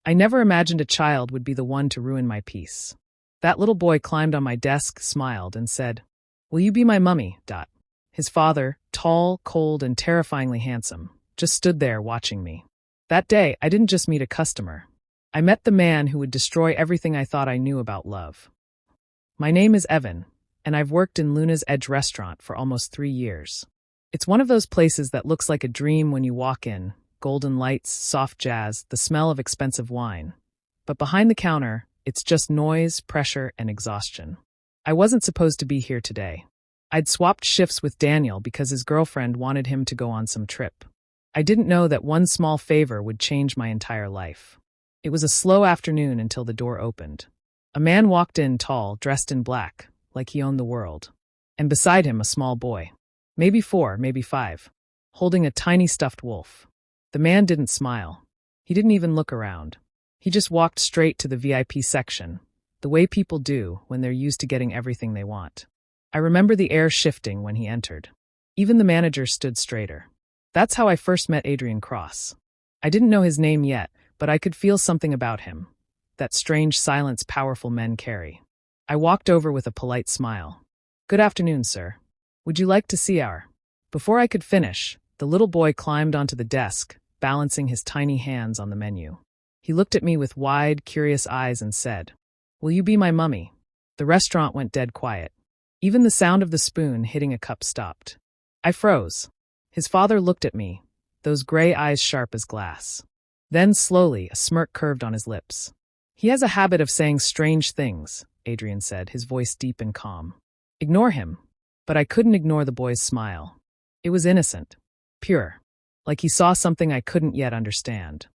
I never imagined a child would be the one to ruin my peace. That little boy climbed on my desk, smiled, and said, "Will you be my mummy?" His father, tall, cold, and terrifyingly handsome, just stood there watching me. That day, I didn't just meet a customer. I met the man who would destroy everything I thought I knew about love. My name is Evan, and I've worked in Luna's Edge restaurant for almost 3 years. It's one of those places that looks like a dream when you walk in, golden lights, soft jazz, the smell of expensive wine. But behind the counter, it's just noise, pressure, and exhaustion. I wasn't supposed to be here today. I'd swapped shifts with Daniel because his girlfriend wanted him to go on some trip. I didn't know that one small favor would change my entire life. It was a slow afternoon until the door opened. A man walked in tall, dressed in black, like he owned the world. And beside him a small boy. Maybe 4, maybe 5. Holding a tiny stuffed wolf. The man didn't smile. He didn't even look around. He just walked straight to the VIP section, the way people do when they're used to getting everything they want. I remember the air shifting when he entered. Even the manager stood straighter. That's how I first met Adrian Cross. I didn't know his name yet, but I could feel something about him. That strange silence powerful men carry. I walked over with a polite smile. "Good afternoon, sir. Would you like to see our—" Before I could finish, the little boy climbed onto the desk, balancing his tiny hands on the menu. He looked at me with wide, curious eyes and said, "Will you be my mummy?" The restaurant went dead quiet. Even the sound of the spoon hitting a cup stopped. I froze. His father looked at me, those gray eyes sharp as glass. Then, slowly, a smirk curved on his lips. "He has a habit of saying strange things," Adrian said, his voice deep and calm. "Ignore him." But I couldn't ignore the boy's smile. It was innocent. Pure. Like he saw something I couldn't yet understand.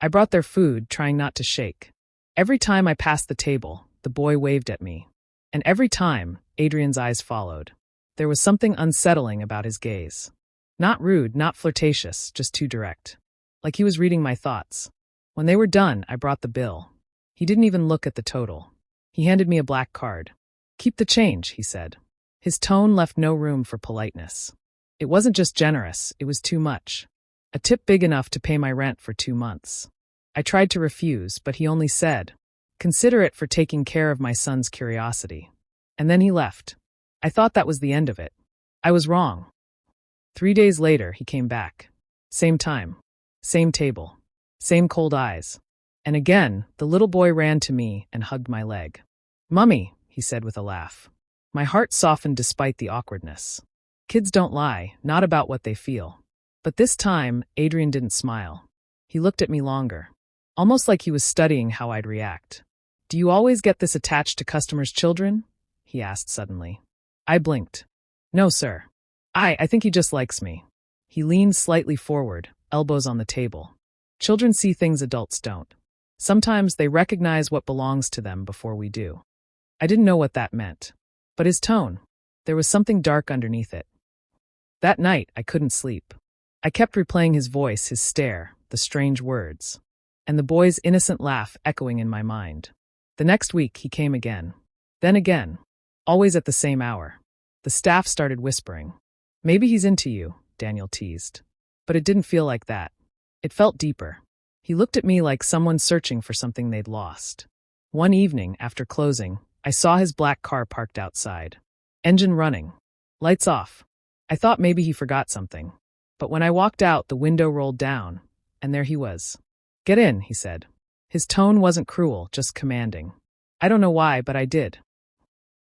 I brought their food, trying not to shake. Every time I passed the table, the boy waved at me. And every time, Adrian's eyes followed. There was something unsettling about his gaze. Not rude, not flirtatious, just too direct. Like he was reading my thoughts. When they were done, I brought the bill. He didn't even look at the total. He handed me a black card. "Keep the change," he said. His tone left no room for politeness. It wasn't just generous, it was too much. A tip big enough to pay my rent for 2 months. I tried to refuse, but he only said, "Consider it for taking care of my son's curiosity." And then he left. I thought that was the end of it. I was wrong. 3 days later, he came back. Same time. Same table. Same cold eyes. And again, the little boy ran to me and hugged my leg. "Mummy," he said with a laugh. My heart softened despite the awkwardness. Kids don't lie, not about what they feel. But this time, Adrian didn't smile. He looked at me longer. Almost like he was studying how I'd react. "Do you always get this attached to customers' children?" he asked suddenly. I blinked. "No, sir. I think he just likes me." He leaned slightly forward, elbows on the table. Children see things adults don't. Sometimes they recognize what belongs to them before we do. I didn't know what that meant. But his tone, there was something dark underneath it. That night, I couldn't sleep. I kept replaying his voice, his stare, the strange words, and the boy's innocent laugh echoing in my mind. The next week, he came again. Then again. Always at the same hour. The staff started whispering. "Maybe he's into you," Daniel teased. But it didn't feel like that. It felt deeper. He looked at me like someone searching for something they'd lost. One evening, after closing, I saw his black car parked outside. Engine running. Lights off. I thought maybe he forgot something. But when I walked out, the window rolled down, and there he was. "Get in," he said. His tone wasn't cruel, just commanding. I don't know why, but I did.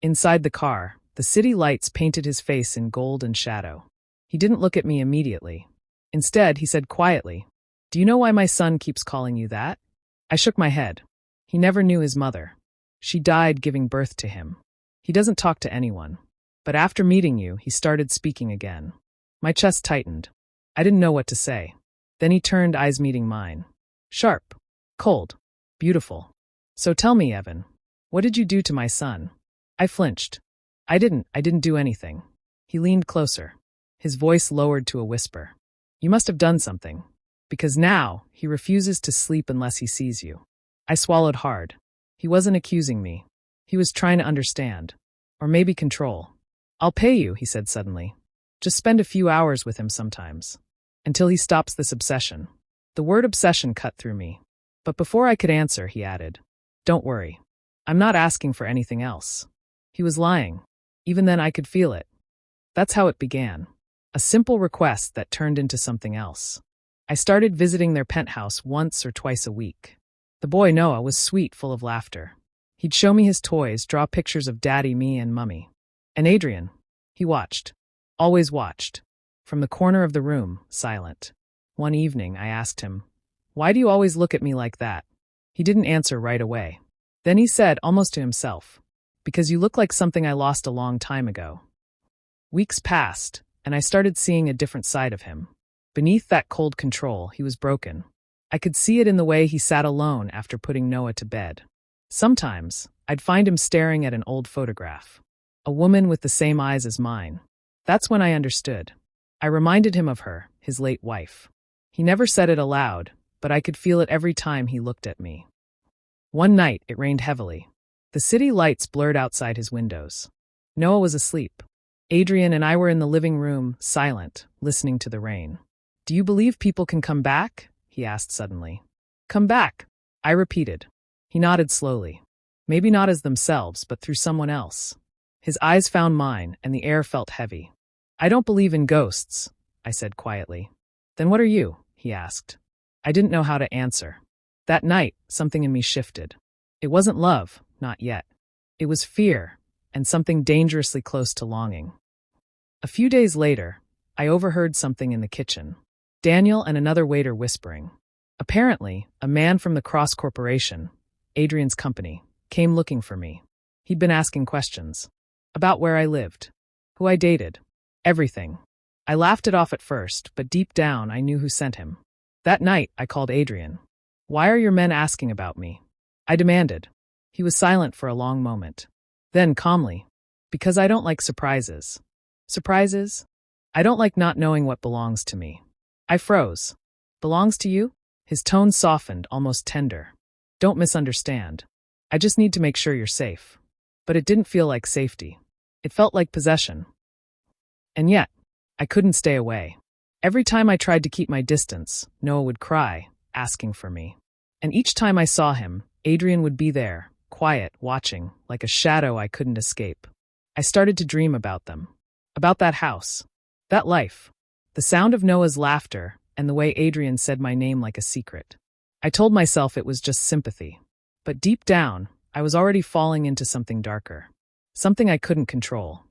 Inside the car, the city lights painted his face in gold and shadow. He didn't look at me immediately. Instead, he said quietly, "Do you know why my son keeps calling you that?" I shook my head. He never knew his mother. She died giving birth to him. He doesn't talk to anyone. But after meeting you, he started speaking again. My chest tightened. I didn't know what to say. Then he turned, eyes meeting mine. Sharp. Cold. Beautiful. "So tell me, Evan, what did you do to my son?" I flinched. I didn't do anything." He leaned closer. His voice lowered to a whisper. "You must have done something. Because now, he refuses to sleep unless he sees you." I swallowed hard. He wasn't accusing me. He was trying to understand. Or maybe control. "I'll pay you," he said suddenly. "Just spend a few hours with him sometimes. Until he stops this obsession." The word obsession cut through me. But before I could answer, he added, "Don't worry. I'm not asking for anything else." He was lying. Even then I could feel it. That's how it began. A simple request that turned into something else. I started visiting their penthouse once or twice a week. The boy Noah was sweet, full of laughter. He'd show me his toys, draw pictures of Daddy, me, and Mummy. And Adrian, he watched. Always watched. From the corner of the room, silent. One evening, I asked him, "Why do you always look at me like that?" He didn't answer right away. Then he said, almost to himself, "Because you look like something I lost a long time ago." Weeks passed, and I started seeing a different side of him. Beneath that cold control, he was broken. I could see it in the way he sat alone after putting Noah to bed. Sometimes, I'd find him staring at an old photograph. A woman with the same eyes as mine. That's when I understood. I reminded him of her, his late wife. He never said it aloud, but I could feel it every time he looked at me. One night, it rained heavily. The city lights blurred outside his windows. Noah was asleep. Adrian and I were in the living room, silent, listening to the rain. "Do you believe people can come back?" he asked suddenly. "Come back," I repeated. He nodded slowly. Maybe not as themselves, but through someone else. His eyes found mine, and the air felt heavy. "I don't believe in ghosts," I said quietly. "Then what are you?" he asked. I didn't know how to answer. That night, something in me shifted. It wasn't love, not yet. It was fear, and something dangerously close to longing. A few days later, I overheard something in the kitchen. Daniel and another waiter whispering. Apparently, a man from the Cross Corporation, Adrian's company, came looking for me. He'd been asking questions. About where I lived. Who I dated. Everything. I laughed it off at first, but deep down I knew who sent him. That night, I called Adrian. "Why are your men asking about me?" I demanded. He was silent for a long moment. Then, calmly, "Because I don't like surprises." "Surprises?" "I don't like not knowing what belongs to me." I froze. "Belongs to you?" His tone softened, almost tender. "Don't misunderstand. I just need to make sure you're safe." But it didn't feel like safety. It felt like possession. And yet, I couldn't stay away. Every time I tried to keep my distance, Noah would cry, asking for me. And each time I saw him, Adrian would be there, quiet, watching, like a shadow I couldn't escape. I started to dream about them. About that house. That life. The sound of Noah's laughter, and the way Adrian said my name like a secret. I told myself it was just sympathy. But deep down, I was already falling into something darker. Something I couldn't control.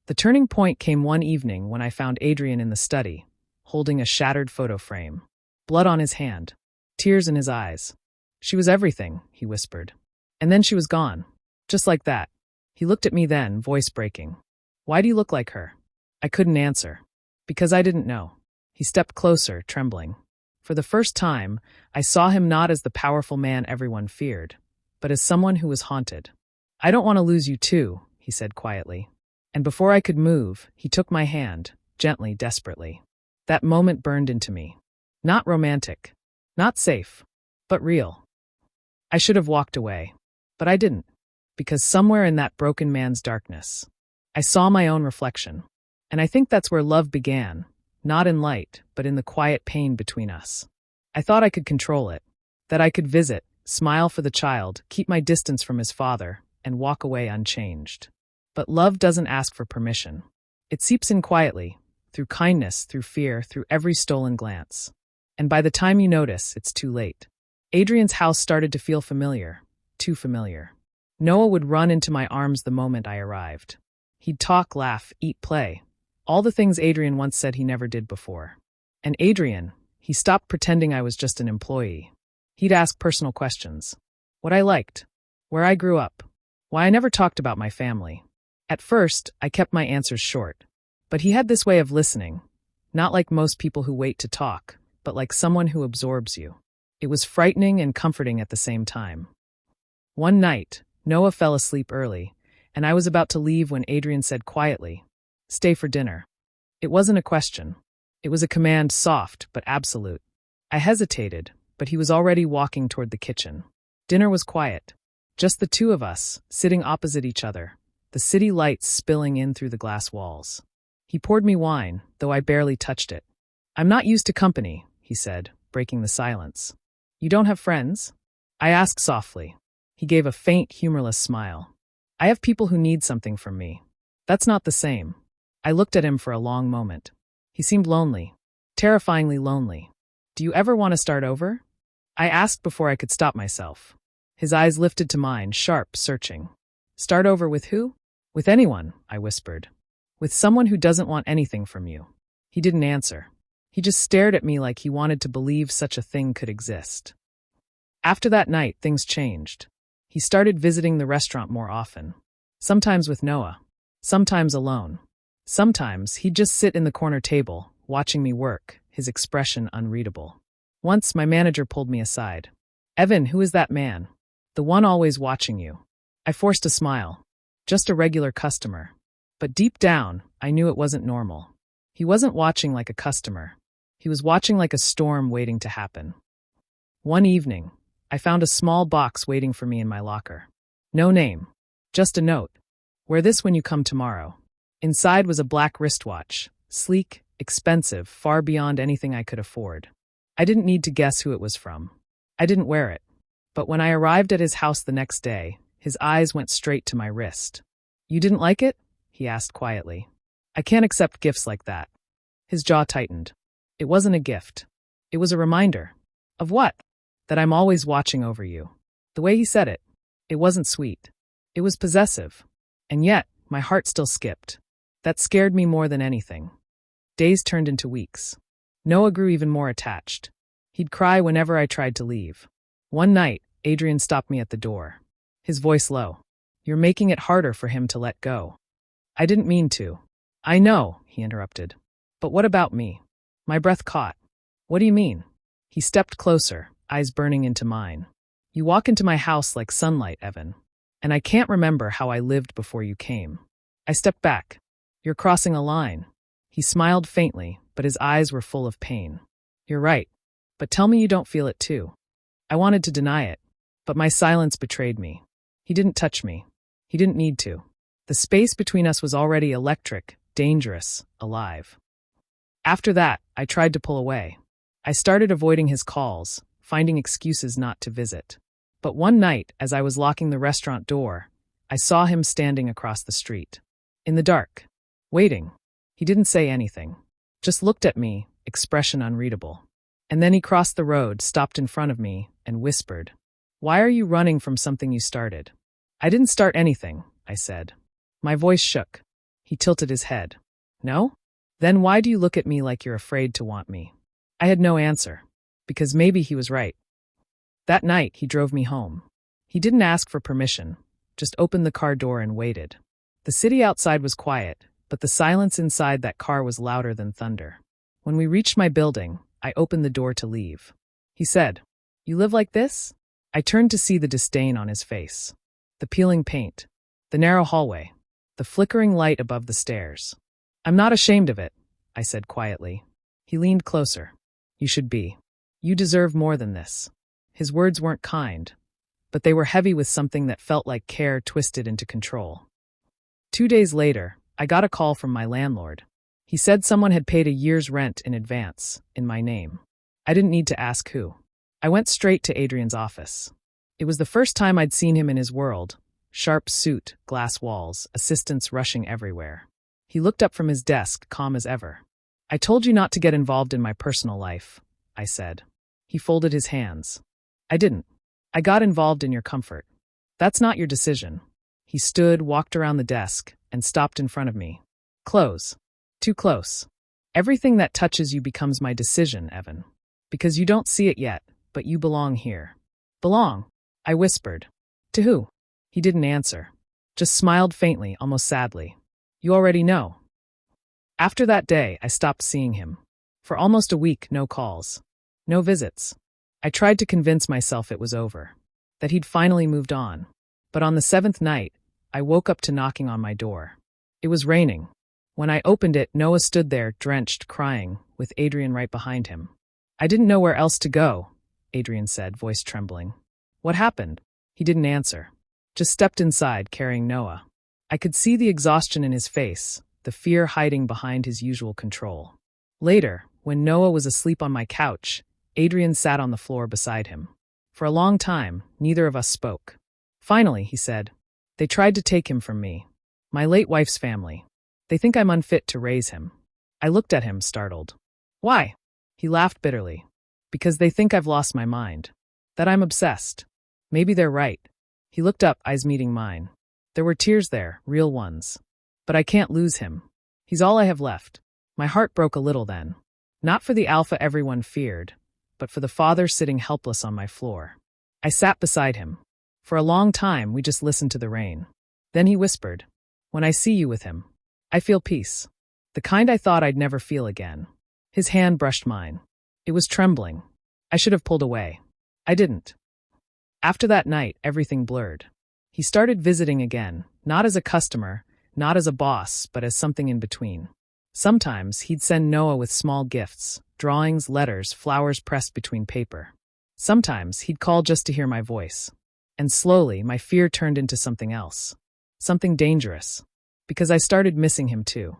The turning point came one evening when I found Adrian in the study, holding a shattered photo frame. Blood on his hand. Tears in his eyes. "She was everything," he whispered. And then she was gone. Just like that. He looked at me then, voice breaking. "Why do you look like her?" I couldn't answer. Because I didn't know. He stepped closer, trembling. For the first time, I saw him not as the powerful man everyone feared, but as someone who was haunted. "I don't want to lose you too," he said quietly. And before I could move, he took my hand, gently, desperately. That moment burned into me. Not romantic. Not safe. But real. I should have walked away. But I didn't. Because somewhere in that broken man's darkness, I saw my own reflection. And I think that's where love began, not in light, but in the quiet pain between us. I thought I could control it, that I could visit, smile for the child, keep my distance from his father, and walk away unchanged. But love doesn't ask for permission. It seeps in quietly, through kindness, through fear, through every stolen glance. And by the time you notice, it's too late. Adrian's house started to feel familiar, too familiar. Noah would run into my arms the moment I arrived. He'd talk, laugh, eat, play. All the things Adrian once said he never did before. And Adrian, he stopped pretending I was just an employee. He'd ask personal questions. What I liked. Where I grew up. Why I never talked about my family. At first, I kept my answers short. But he had this way of listening. Not like most people who wait to talk, but like someone who absorbs you. It was frightening and comforting at the same time. One night, Noah fell asleep early, and I was about to leave when Adrian said quietly, "Stay for dinner." It wasn't a question. It was a command, soft but absolute. I hesitated, but he was already walking toward the kitchen. Dinner was quiet. Just the two of us, sitting opposite each other, the city lights spilling in through the glass walls. He poured me wine, though I barely touched it. "I'm not used to company," he said, breaking the silence. You don't have friends? I asked softly. He gave a faint, humorless smile. I have people who need something from me. That's not the same. I looked at him for a long moment. He seemed lonely. Terrifyingly lonely. Do you ever want to start over? I asked before I could stop myself. His eyes lifted to mine, sharp, searching. Start over with who? With anyone, I whispered. With someone who doesn't want anything from you. He didn't answer. He just stared at me like he wanted to believe such a thing could exist. After that night, things changed. He started visiting the restaurant more often. Sometimes with Noah. Sometimes alone. Sometimes he'd just sit in the corner table, watching me work, his expression unreadable. Once, my manager pulled me aside. Evan, who is that man? The one always watching you. I forced a smile. Just a regular customer. But deep down, I knew it wasn't normal. He wasn't watching like a customer. He was watching like a storm waiting to happen. One evening, I found a small box waiting for me in my locker. No name. Just a note. Wear this when you come tomorrow. Inside was a black wristwatch. Sleek, expensive, far beyond anything I could afford. I didn't need to guess who it was from. I didn't wear it. But when I arrived at his house the next day, his eyes went straight to my wrist. You didn't like it? He asked quietly. I can't accept gifts like that. His jaw tightened. It wasn't a gift. It was a reminder. Of what? That I'm always watching over you. The way he said it, it wasn't sweet. It was possessive. And yet, my heart still skipped. That scared me more than anything. Days turned into weeks. Noah grew even more attached. He'd cry whenever I tried to leave. One night, Adrian stopped me at the door. His voice low. You're making it harder for him to let go. I didn't mean to. I know, he interrupted. But what about me? My breath caught. What do you mean? He stepped closer, eyes burning into mine. You walk into my house like sunlight, Evan. And I can't remember how I lived before you came. I stepped back. You're crossing a line. He smiled faintly, but his eyes were full of pain. You're right. But tell me you don't feel it too. I wanted to deny it, but my silence betrayed me. He didn't touch me. He didn't need to. The space between us was already electric, dangerous, alive. After that, I tried to pull away. I started avoiding his calls, finding excuses not to visit. But one night, as I was locking the restaurant door, I saw him standing across the street. In the dark. Waiting. He didn't say anything. Just looked at me, expression unreadable. And then he crossed the road, stopped in front of me, and whispered, Why are you running from something you started? I didn't start anything, I said. My voice shook. He tilted his head. No? Then why do you look at me like you're afraid to want me? I had no answer. Because maybe he was right. That night, he drove me home. He didn't ask for permission, just opened the car door and waited. The city outside was quiet, but the silence inside that car was louder than thunder. When we reached my building, I opened the door to leave. He said, You live like this? I turned to see the disdain on his face. The peeling paint. The narrow hallway. The flickering light above the stairs. I'm not ashamed of it, I said quietly. He leaned closer. You should be. You deserve more than this. His words weren't kind, but they were heavy with something that felt like care twisted into control. 2 days later, I got a call from my landlord. He said someone had paid a year's rent in advance, in my name. I didn't need to ask who. I went straight to Adrian's office. It was the first time I'd seen him in his world. Sharp suit, glass walls, assistants rushing everywhere. He looked up from his desk, calm as ever. I told you not to get involved in my personal life, I said. He folded his hands. I didn't. I got involved in your comfort. That's not your decision. He stood, walked around the desk, and stopped in front of me. Close. Too close. Everything that touches you becomes my decision, Evan. Because you don't see it yet, but you belong here. Belong? I whispered. To who? He didn't answer. Just smiled faintly, almost sadly. You already know. After that day, I stopped seeing him. For almost a week, no calls. No visits. I tried to convince myself it was over. That he'd finally moved on. But on the 7th night, I woke up to knocking on my door. It was raining. When I opened it, Noah stood there, drenched, crying, with Adrian right behind him. I didn't know where else to go, Adrian said, voice trembling. What happened? He didn't answer. Just stepped inside, carrying Noah. I could see the exhaustion in his face, the fear hiding behind his usual control. Later, when Noah was asleep on my couch, Adrian sat on the floor beside him. For a long time, neither of us spoke. Finally, he said, "They tried to take him from me. My late wife's family. They think I'm unfit to raise him." I looked at him, startled. "Why?" He laughed bitterly. "Because they think I've lost my mind. That I'm obsessed. Maybe they're right." He looked up, eyes meeting mine. There were tears there, real ones. "But I can't lose him. He's all I have left." My heart broke a little then. Not for the alpha everyone feared, but for the father sitting helpless on my floor. I sat beside him. For a long time, we just listened to the rain. Then he whispered, "When I see you with him, I feel peace. The kind I thought I'd never feel again." His hand brushed mine. It was trembling. I should have pulled away. I didn't. After that night, everything blurred. He started visiting again, not as a customer, not as a boss, but as something in between. Sometimes he'd send Noah with small gifts, drawings, letters, flowers pressed between paper. Sometimes he'd call just to hear my voice. And slowly, my fear turned into something else. Something dangerous. Because I started missing him too.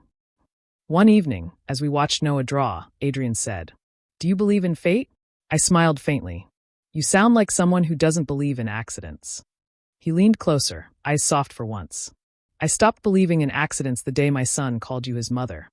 One evening, as we watched Noah draw, Adrian said, "Do you believe in fate?" I smiled faintly. "You sound like someone who doesn't believe in accidents." He leaned closer, eyes soft for once. "I stopped believing in accidents the day my son called you his mother."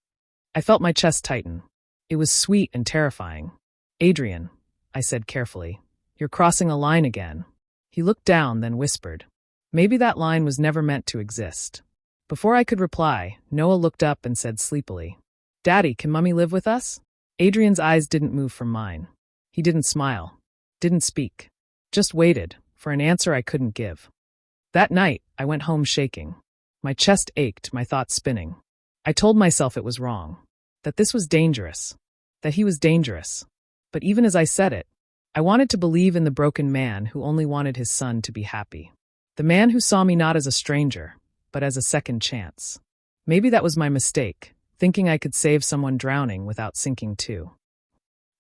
I felt my chest tighten. It was sweet and terrifying. "Adrian," I said carefully, "you're crossing a line again." He looked down, then whispered, "Maybe that line was never meant to exist." Before I could reply, Noah looked up and said sleepily, "Daddy, can Mummy live with us?" Adrian's eyes didn't move from mine. He didn't smile, didn't speak, just waited for an answer I couldn't give. That night, I went home shaking. My chest ached, my thoughts spinning. I told myself it was wrong, that this was dangerous, that he was dangerous. But even as I said it, I wanted to believe in the broken man who only wanted his son to be happy. The man who saw me not as a stranger, but as a second chance. Maybe that was my mistake, thinking I could save someone drowning without sinking too.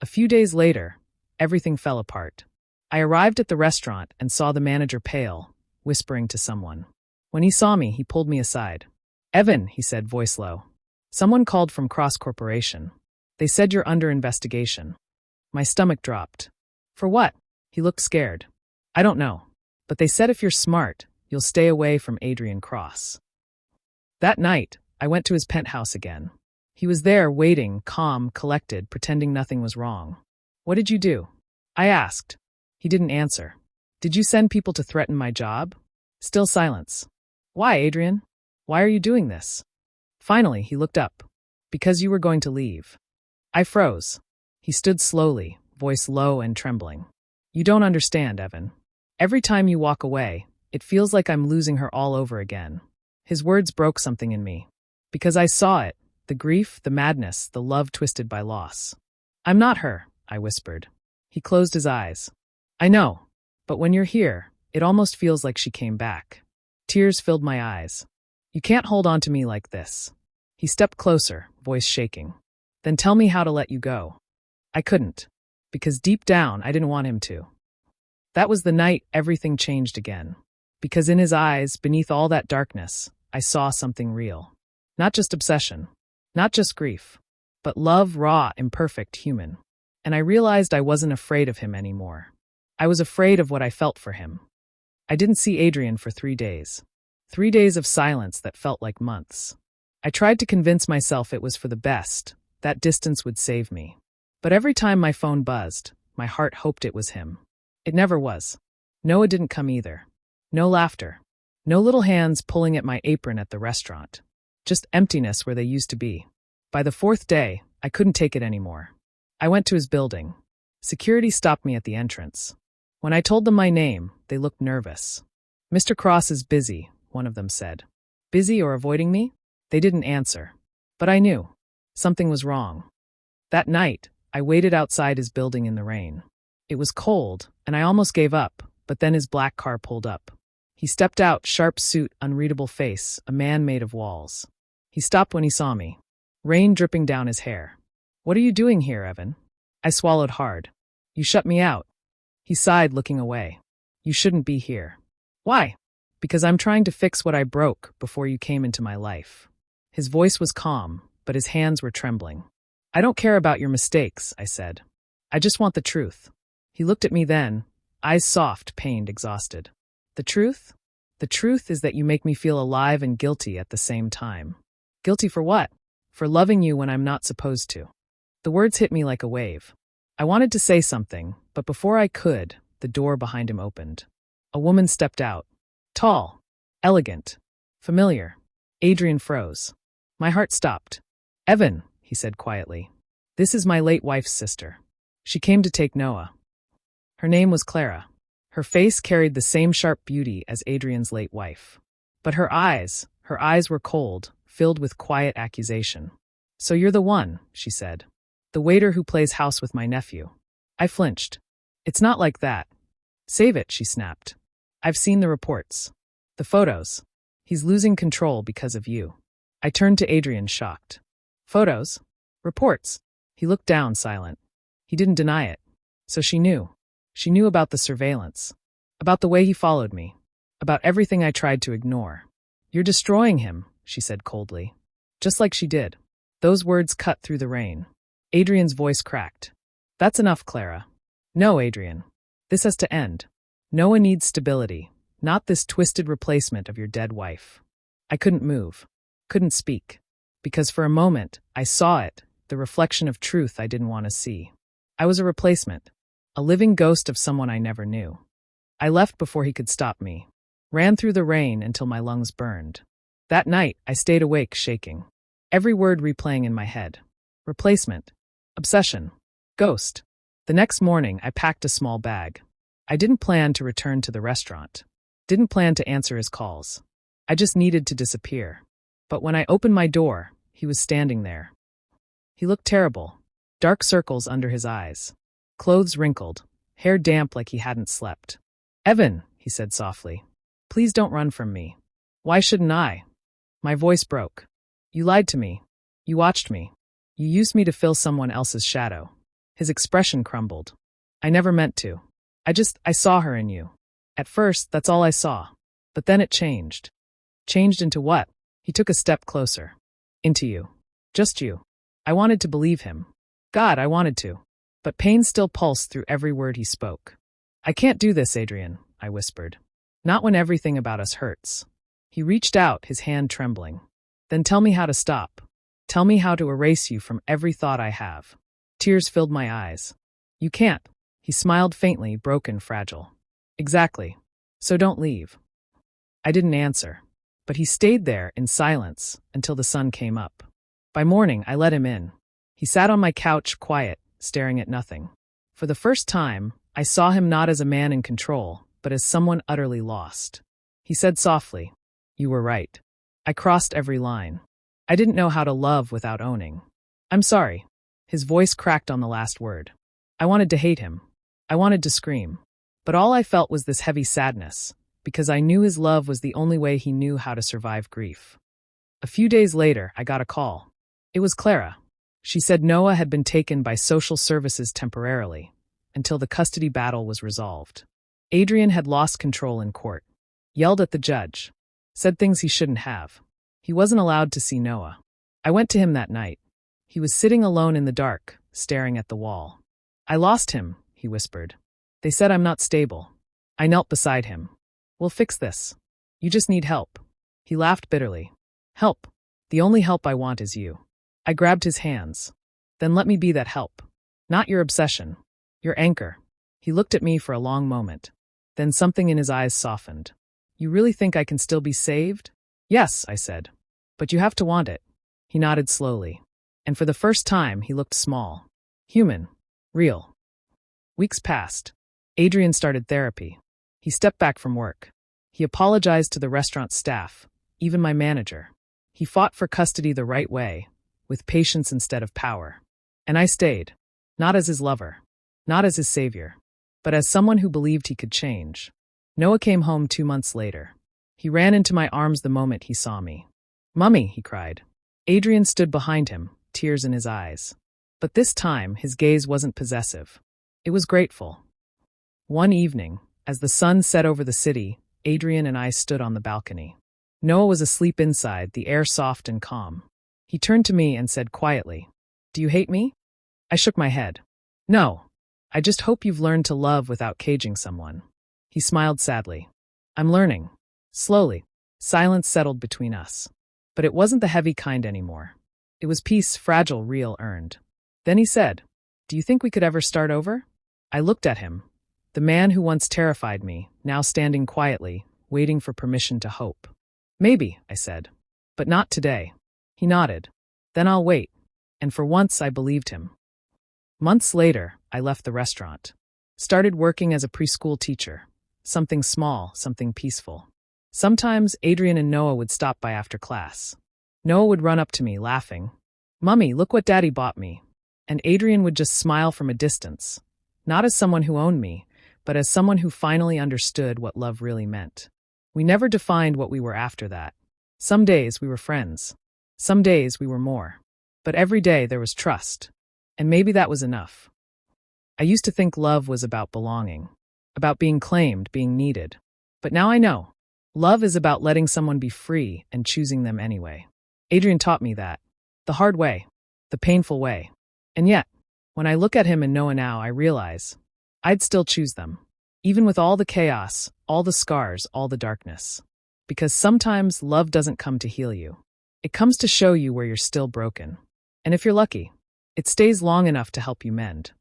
A few days later, everything fell apart. I arrived at the restaurant and saw the manager pale, whispering to someone. When he saw me, he pulled me aside. "Evan," he said, voice low. "Someone called from Cross Corporation. They said you're under investigation." My stomach dropped. "For what?" He looked scared. "I don't know. But they said if you're smart, you'll stay away from Adrian Cross." That night, I went to his penthouse again. He was there, waiting, calm, collected, pretending nothing was wrong. "What did you do?" I asked. He didn't answer. "Did you send people to threaten my job?" Still silence. "Why, Adrian? Why are you doing this?" Finally, he looked up. "Because you were going to leave." I froze. He stood slowly, voice low and trembling. "You don't understand, Evan. Every time you walk away, it feels like I'm losing her all over again." His words broke something in me. Because I saw it, the grief, the madness, the love twisted by loss. "I'm not her," I whispered. He closed his eyes. "I know, but when you're here, it almost feels like she came back." Tears filled my eyes. "You can't hold on to me like this." He stepped closer, voice shaking. "Then tell me how to let you go." I couldn't, because deep down I didn't want him to. That was the night everything changed again. Because in his eyes, beneath all that darkness, I saw something real. Not just obsession, not just grief, but love, raw, imperfect, human. And I realized I wasn't afraid of him anymore. I was afraid of what I felt for him. I didn't see Adrian for 3 days. 3 days of silence that felt like months. I tried to convince myself it was for the best, that distance would save me. But every time my phone buzzed, my heart hoped it was him. It never was. Noah didn't come either. No laughter. No little hands pulling at my apron at the restaurant. Just emptiness where they used to be. By the 4th day, I couldn't take it anymore. I went to his building. Security stopped me at the entrance. When I told them my name, they looked nervous. "Mr. Cross is busy," one of them said. "Busy or avoiding me?" They didn't answer. But I knew. Something was wrong. That night, I waited outside his building in the rain. It was cold, and I almost gave up, but then his black car pulled up. He stepped out, sharp suit, unreadable face, a man made of walls. He stopped when he saw me. Rain dripping down his hair. "What are you doing here, Evan?" I swallowed hard. "You shut me out." He sighed, looking away. "You shouldn't be here." "Why?" "Because I'm trying to fix what I broke before you came into my life." His voice was calm, but his hands were trembling. "I don't care about your mistakes," I said. I just want the truth. He looked at me then, eyes soft, pained, exhausted. The truth? The truth is that you make me feel alive and guilty at the same time. Guilty for what? For loving you when I'm not supposed to. The words hit me like a wave. I wanted to say something, but before I could, the door behind him opened. A woman stepped out. Tall, elegant, familiar. Adrian froze. My heart stopped. Evan, he said quietly. This is my late wife's sister. She came to take Noah. Her name was Clara. Her face carried the same sharp beauty as Adrian's late wife. But her eyes were cold, filled with quiet accusation. So you're the one, she said. The waiter who plays house with my nephew. I flinched. It's not like that. Save it, she snapped. I've seen the reports. The photos. He's losing control because of you. I turned to Adrian, shocked. Photos? Reports? He looked down, silent. He didn't deny it. So she knew. She knew about the surveillance. About the way he followed me. About everything I tried to ignore. You're destroying him, she said coldly. Just like she did. Those words cut through the rain. Adrian's voice cracked. That's enough, Clara. No, Adrian. This has to end. Noah needs stability, not this twisted replacement of your dead wife. I couldn't move. Couldn't speak. Because for a moment, I saw it, the reflection of truth I didn't want to see. I was a replacement. A living ghost of someone I never knew. I left before he could stop me. Ran through the rain until my lungs burned. That night, I stayed awake, shaking. Every word replaying in my head. Replacement. Obsession. Ghost. The next morning, I packed a small bag. I didn't plan to return to the restaurant. Didn't plan to answer his calls. I just needed to disappear. But when I opened my door, he was standing there. He looked terrible. Dark circles under his eyes. Clothes wrinkled. Hair damp like he hadn't slept. Evan, he said softly. Please don't run from me. Why shouldn't I? My voice broke. You lied to me. You watched me. You used me to fill someone else's shadow. His expression crumbled. I never meant to. I saw her in you. At first, that's all I saw. But then it changed. Changed into what? He took a step closer. Into you. Just you. I wanted to believe him. God, I wanted to. But pain still pulsed through every word he spoke. I can't do this, Adrian, I whispered. Not when everything about us hurts. He reached out, his hand trembling. Then tell me how to stop. Tell me how to erase you from every thought I have. Tears filled my eyes. You can't. He smiled faintly, broken, fragile. Exactly. So don't leave. I didn't answer. But he stayed there in silence until the sun came up. By morning, I let him in. He sat on my couch, quiet, staring at nothing. For the first time, I saw him not as a man in control, but as someone utterly lost. He said softly, You were right. I crossed every line. I didn't know how to love without owning. I'm sorry. His voice cracked on the last word. I wanted to hate him. I wanted to scream. But all I felt was this heavy sadness, because I knew his love was the only way he knew how to survive grief. A few days later, I got a call. It was Clara. She said Noah had been taken by social services temporarily, until the custody battle was resolved. Adrian had lost control in court, yelled at the judge, said things he shouldn't have. He wasn't allowed to see Noah. I went to him that night. He was sitting alone in the dark, staring at the wall. I lost him, he whispered. They said I'm not stable. I knelt beside him. We'll fix this. You just need help. He laughed bitterly. Help. The only help I want is you. I grabbed his hands. Then let me be that help. Not your obsession. Your anchor. He looked at me for a long moment. Then something in his eyes softened. You really think I can still be saved? Yes, I said. But you have to want it. He nodded slowly. And for the first time, he looked small. Human. Real. Weeks passed. Adrian started therapy. He stepped back from work. He apologized to the restaurant staff, even my manager. He fought for custody the right way, with patience instead of power. And I stayed. Not as his lover. Not as his savior. But as someone who believed he could change. Noah came home 2 months later. He ran into my arms the moment he saw me. Mummy, he cried. Adrian stood behind him, tears in his eyes. But this time, his gaze wasn't possessive. It was grateful. One evening, as the sun set over the city, Adrian and I stood on the balcony. Noah was asleep inside, the air soft and calm. He turned to me and said quietly, Do you hate me? I shook my head. No. I just hope you've learned to love without caging someone. He smiled sadly. I'm learning. Slowly, silence settled between us. But it wasn't the heavy kind anymore. It was peace, fragile, real, earned. Then he said, do you think we could ever start over? I looked at him. The man who once terrified me, now standing quietly, waiting for permission to hope. Maybe, I said. But not today. He nodded. Then I'll wait. And for once I believed him. Months later, I left the restaurant. Started working as a preschool teacher. Something small, something peaceful. Sometimes Adrian and Noah would stop by after class. Noah would run up to me, laughing. Mummy, look what Daddy bought me. And Adrian would just smile from a distance. Not as someone who owned me, but as someone who finally understood what love really meant. We never defined what we were after that. Some days we were friends. Some days we were more. But every day there was trust. And maybe that was enough. I used to think love was about belonging, about being claimed, being needed. But now I know. Love is about letting someone be free and choosing them anyway. Adrian taught me that. The hard way. The painful way. And yet, when I look at him and Noah now, I realize I'd still choose them. Even with all the chaos, all the scars, all the darkness. Because sometimes love doesn't come to heal you. It comes to show you where you're still broken. And if you're lucky, it stays long enough to help you mend.